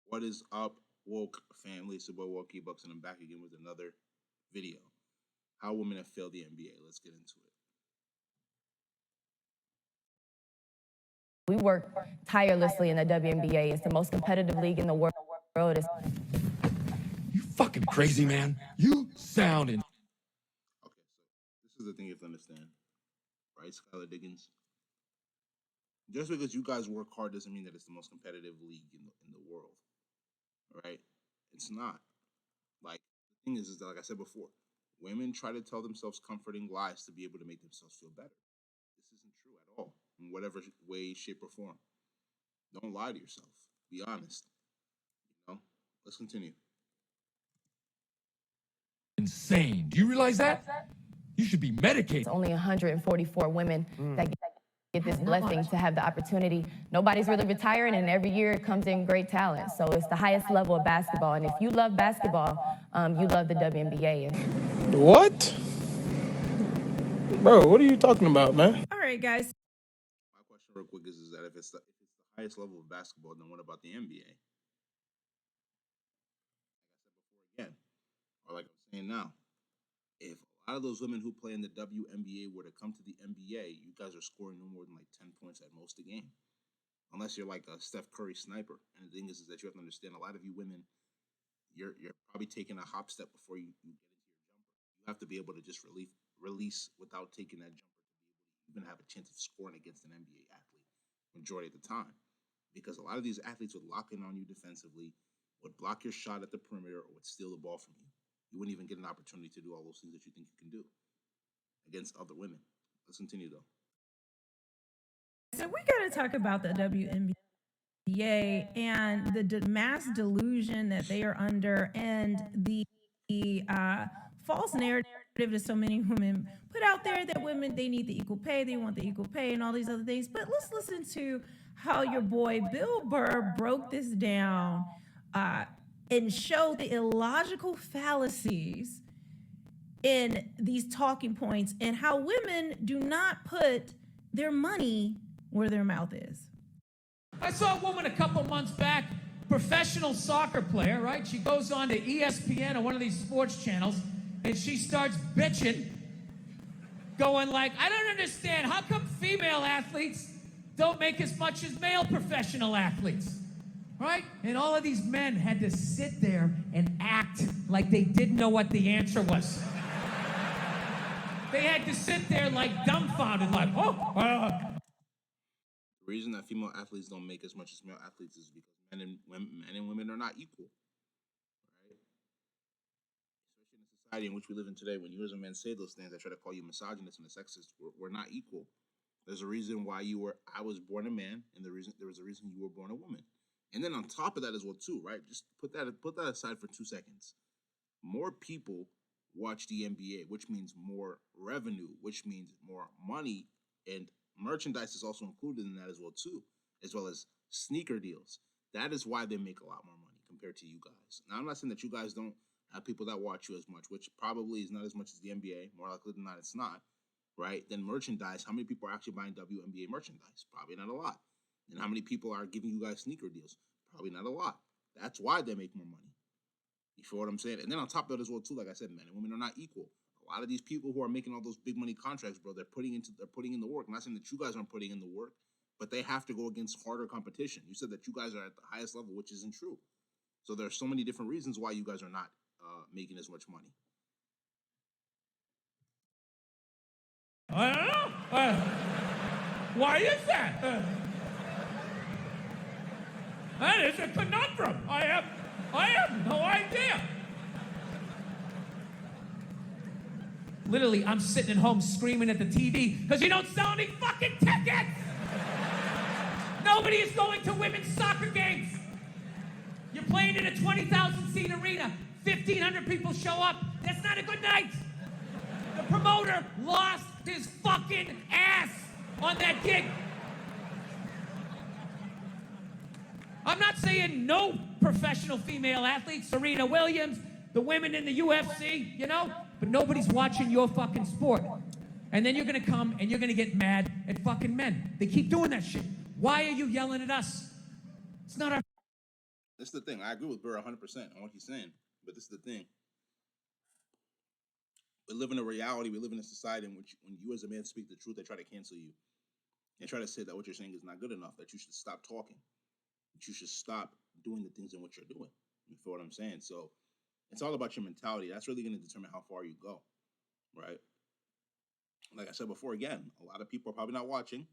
What is up, woke family? It's your boy Walkie Bucks, and I'm back again with another video. How women have failed the NBA. Let's get into it. We work tirelessly in the WNBA. It's the most competitive league in the world. You fucking crazy, man. You sound in. Okay, so this is the thing you have to understand, right, Skylar Diggins? Just because you guys work hard doesn't mean that it's the most competitive league in the world, right? It's not. Like, the thing is that, like I said before, women try to tell themselves comforting lies to be able to make themselves feel better. This isn't true at all, in whatever way, shape, or form. Don't lie to yourself. Be honest. You know? Let's continue. Insane. Do you realize that? You should be medicated. It's only 144 women that get this blessing to have the opportunity. Nobody's really retiring, and every year it comes in great talent. So it's the highest level of basketball. And if you love basketball, you love the WNBA. What? Bro, what are you talking about, man? All right, guys. My question real quick is that if it's the highest level of basketball, then what about the NBA? Like I said before again, or like I'm saying now, if a lot of those women who play in the WNBA were to come to the NBA, you guys are scoring no more than like 10 points at most a game. Unless you're like a Steph Curry sniper. And the thing is that you have to understand, a lot of you women, you're probably taking a hop step before you get into your jumper. You have to be able to just release without taking that jumper to be able to even have a chance of scoring against an NBA athlete majority of the time. Because a lot of these athletes would lock in on you defensively, would block your shot at the perimeter, or would steal the ball from you. You wouldn't even get an opportunity to do all those things that you think you can do against other women. Let's continue, though. So we got to talk about the WNBA and the mass delusion that they are under, and the false narrative that so many women put out there that women, they need the equal pay, they want the equal pay, and all these other things. But let's listen to how your boy Bill Burr broke this down and show the illogical fallacies in these talking points and how women do not put their money where their mouth is. I saw a woman a couple months back, professional soccer player, right? She goes on to ESPN or one of these sports channels, and she starts bitching, going like, I don't understand, how come female athletes don't make as much as male professional athletes? Right? And all of these men had to sit there and act like they didn't know what the answer was. They had to sit there like dumbfounded, like, The reason that female athletes don't make as much as male athletes is because men and women are not equal. Right? Especially in the society in which we live in today, when you as a man say those things, I try to call you misogynist and a sexist. We're not equal. There's a reason why I was born a man, and there was a reason you were born a woman. And then on top of that as well too, right? Just put that aside for 2 seconds. More people watch the NBA, which means more revenue, which means more money, and merchandise is also included in that as well too, as well as sneaker deals. That is why they make a lot more money compared to you guys. Now, I'm not saying that you guys don't have people that watch you as much, which probably is not as much as the NBA. More likely than not, it's not, right? Then merchandise, how many people are actually buying WNBA merchandise? Probably not a lot. And how many people are giving you guys sneaker deals? Probably not a lot. That's why they make more money. You feel what I'm saying? And then on top of that as well too, like I said, men and women are not equal. A lot of these people who are making all those big money contracts, bro, they're putting in the work. I'm not saying that you guys aren't putting in the work, but they have to go against harder competition. You said that you guys are at the highest level, which isn't true. So there's so many different reasons why you guys are not making as much money. I don't know. Why is that? That is a conundrum. I have no idea. Literally, I'm sitting at home screaming at the TV because you don't sell any fucking tickets. Nobody is going to women's soccer games. You're playing in a 20,000 seat arena. 1,500 people show up. That's not a good night. The promoter lost his fucking ass on that gig. I'm not saying no professional female athletes, Serena Williams, the women in the UFC, you know, but nobody's watching your fucking sport. And then you're gonna come and you're gonna get mad at fucking men. They keep doing that shit. Why are you yelling at us? It's not our This is the thing. I agree with Burr 100% on what he's saying, but this is the thing. We live in a reality. We live in a society in which, when you as a man speak the truth, they try to cancel you. They try to say that what you're saying is not good enough. That you should stop talking. That you should stop doing the things in what you're doing. You feel what I'm saying? So it's all about your mentality. That's really going to determine how far you go, right? Like I said before, again, a lot of people are probably not watching.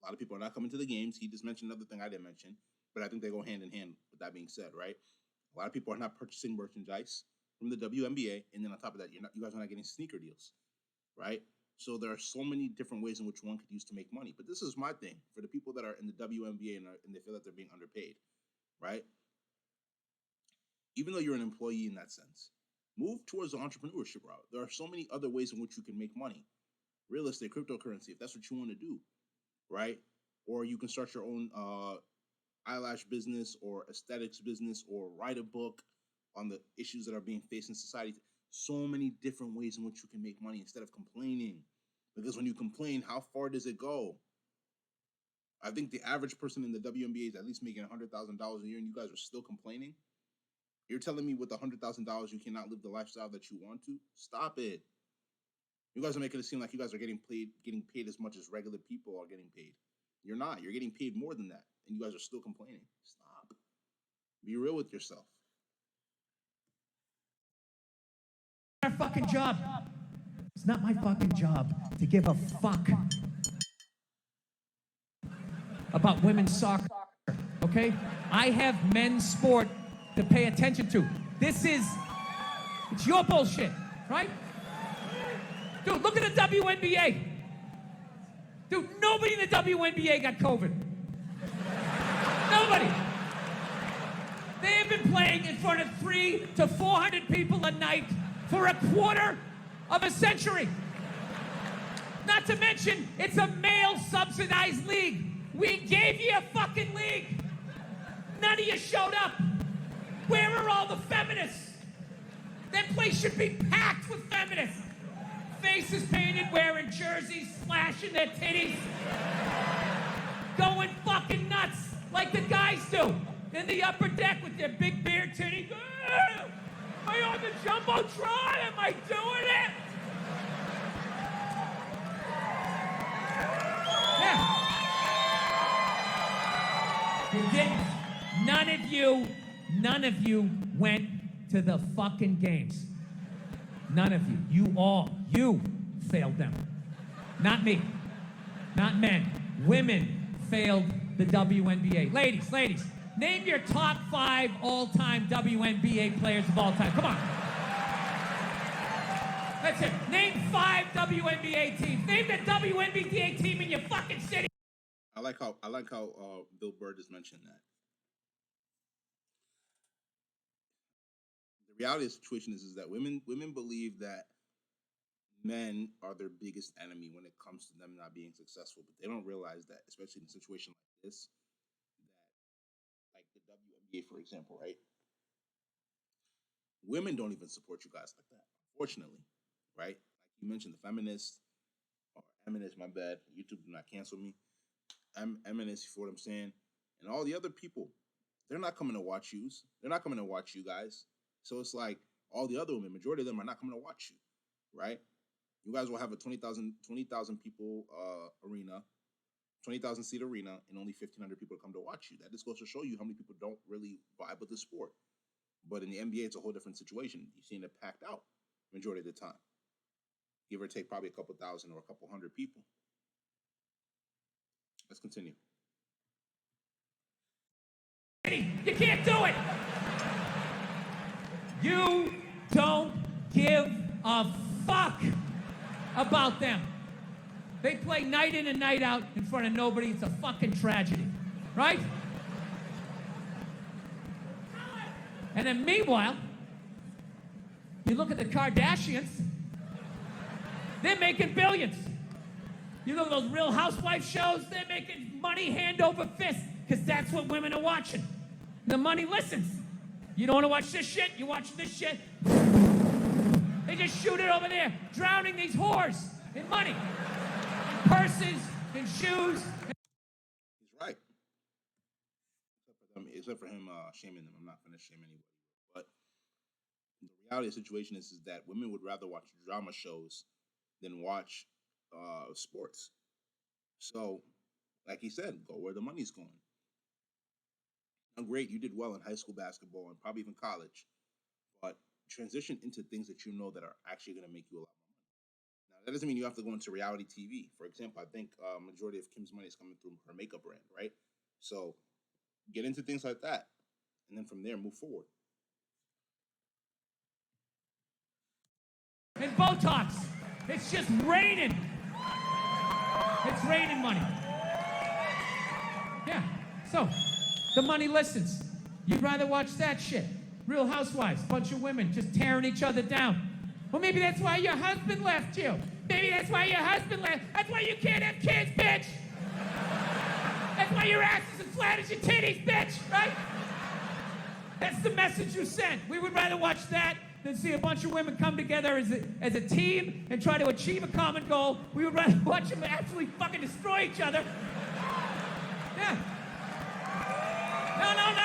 A lot of people are not coming to the games. He just mentioned another thing I didn't mention, but I think they go hand in hand with that being said, right? A lot of people are not purchasing merchandise from the WNBA, and then on top of that, you guys are not getting sneaker deals, right? So there are so many different ways in which one could use to make money. But this is my thing for the people that are in the WNBA and they feel that they're being underpaid, right? Even though you're an employee in that sense, move towards the entrepreneurship route. There are so many other ways in which you can make money. Real estate, cryptocurrency, if that's what you want to do, right? Or you can start your own eyelash business or aesthetics business or write a book on the issues that are being faced in society. So many different ways in which you can make money instead of complaining. Because when you complain, how far does it go? I think the average person in the WNBA is at least making $100,000 a year, and you guys are still complaining? You're telling me with $100,000 you cannot live the lifestyle that you want to? Stop it. You guys are making it seem like you guys are getting paid as much as regular people are getting paid. You're not. You're getting paid more than that, and you guys are still complaining. Stop. Be real with yourself. Our fucking job. It's not my fucking job to give a fuck about women's soccer, okay? I have men's sport to pay attention to. It's your bullshit, right? Dude, look at the WNBA. Dude, nobody in the WNBA got COVID. Nobody. They have been playing in front of 300 to 400 people a night for a quarter of a century. Not to mention, it's a male-subsidized league. We gave you a fucking league. None of you showed up. Where are all the feminists? That place should be packed with feminists. Faces painted, wearing jerseys, slashing their titties. Going fucking nuts like the guys do. In the upper deck with their big beer titties. Am I on the Jumbotron? Am I doing it? Yeah. You didn't. None of you went to the fucking games. None of you. You failed them. Not me. Not men. Women failed the WNBA. Ladies, name your top 5 all-time WNBA players of all time. Come on. That's it. Name 5 WNBA teams. Name the WNBA team in your fucking city. I like how Bill Burr just mentioned that. The reality of the situation is that women believe that men are their biggest enemy when it comes to them not being successful, but they don't realize that, especially in a situation like this, that like the WNBA, for example, right? Women don't even support you guys like that, unfortunately, right? Like you mentioned, the feminists, or feminists, my bad, YouTube do not cancel me. Feminists, you feel what I'm saying? And all the other people, they're not coming to watch you. They're not coming to watch you guys. So it's like all the other women, majority of them are not coming to watch you, right? You guys will have a 20,000 people arena, 20,000 seat arena, and only 1,500 people come to watch you. That just goes to show you how many people don't really vibe with the sport. But in the NBA, it's a whole different situation. You're seeing it packed out majority of the time. Give or take probably a couple thousand or a couple hundred people. Let's continue. You can't do it. You don't give a fuck about them. They play night in and night out in front of nobody. It's a fucking tragedy, right? And then meanwhile, you look at the Kardashians, they're making billions. You look at those Real Housewives shows, they're making money hand over fist, because that's what women are watching. The money listens. You don't want to watch this shit? You watch this shit? They just shoot it over there, drowning these whores in money, in purses, in shoes. He's right. except for him shaming them. I'm not gonna shame anybody, but the reality of the situation is that women would rather watch drama shows than watch sports. So, like he said, go where the money's going. Now, great, you did well in high school basketball and probably even college, but transition into things that you know that are actually going to make you a lot more money. Now, that doesn't mean you have to go into reality TV. For example, I think majority of Kim's money is coming through her makeup brand, right? So, get into things like that, and then from there, move forward. And Botox. It's just raining. It's raining money. Yeah. So, the money listens. You'd rather watch that shit. Real Housewives, bunch of women just tearing each other down. Well, maybe that's why your husband left you. Maybe that's why your husband left. That's why you can't have kids, bitch. That's why your ass is as flat as your titties, bitch, right? That's the message you sent. We would rather watch that than see a bunch of women come together as a team and try to achieve a common goal. We would rather watch them actually fucking destroy each other. Yeah.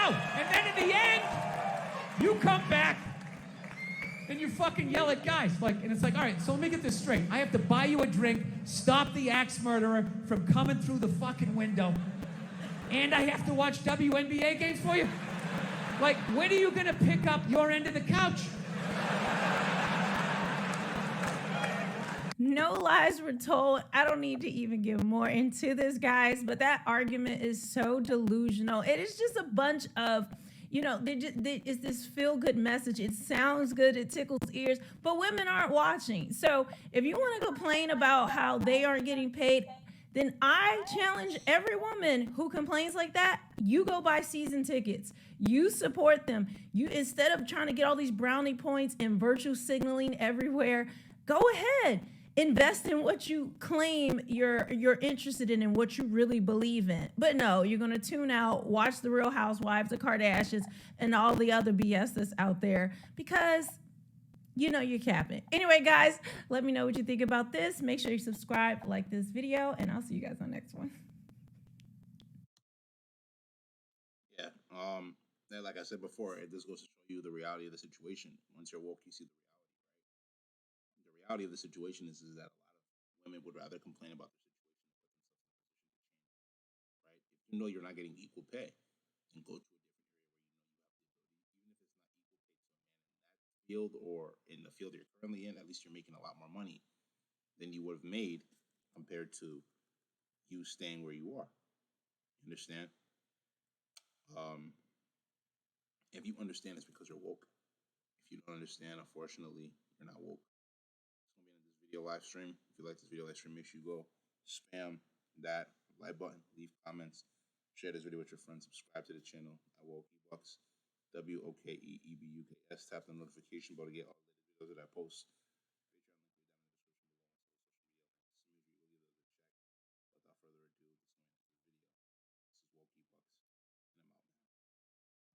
No. And then in the end, you come back and you fucking yell at guys. And it's like, all right, so let me get this straight. I have to buy you a drink, stop the axe murderer from coming through the fucking window, and I have to watch WNBA games for you? Like, when are you gonna pick up your end of the couch? No lies were told. I don't need to even get more into this, guys, but that argument is so delusional. It is just a bunch of, it's this feel-good message. It sounds good. It tickles ears, but women aren't watching. So if you want to complain about how they aren't getting paid, then I challenge every woman who complains like that, you go buy season tickets. You support them. You, instead of trying to get all these brownie points and virtue signaling everywhere, go ahead. Invest in what you claim you're interested in and what you really believe in. But no, you're going to tune out, watch The Real Housewives, The Kardashians, and all the other BS that's out there because you're capping. Anyway, guys, let me know what you think about this. Make sure you subscribe, like this video, and I'll see you guys on the next one. Yeah. Like I said before, it just goes to show you the reality of the situation. Once you're woke, you see the reality. The reality of the situation is that a lot of women would rather complain about the situation right? If you know you're not getting equal pay, then go to a different area where you know you have the ability, even if it's not equal pay to a man in that field or in the field you're currently in. At least you're making a lot more money than you would have made compared to you staying where you are. You understand? If you understand, it's because you're woke. If you don't understand, unfortunately, you're not woke. It's gonna be in this video live stream. If you like this video live stream, make sure you go spam that like button, leave comments, share this video with your friends, subscribe to the channel at Woke Ebucks, WOKEEBUKS. Tap the notification bell to get all the videos that I post.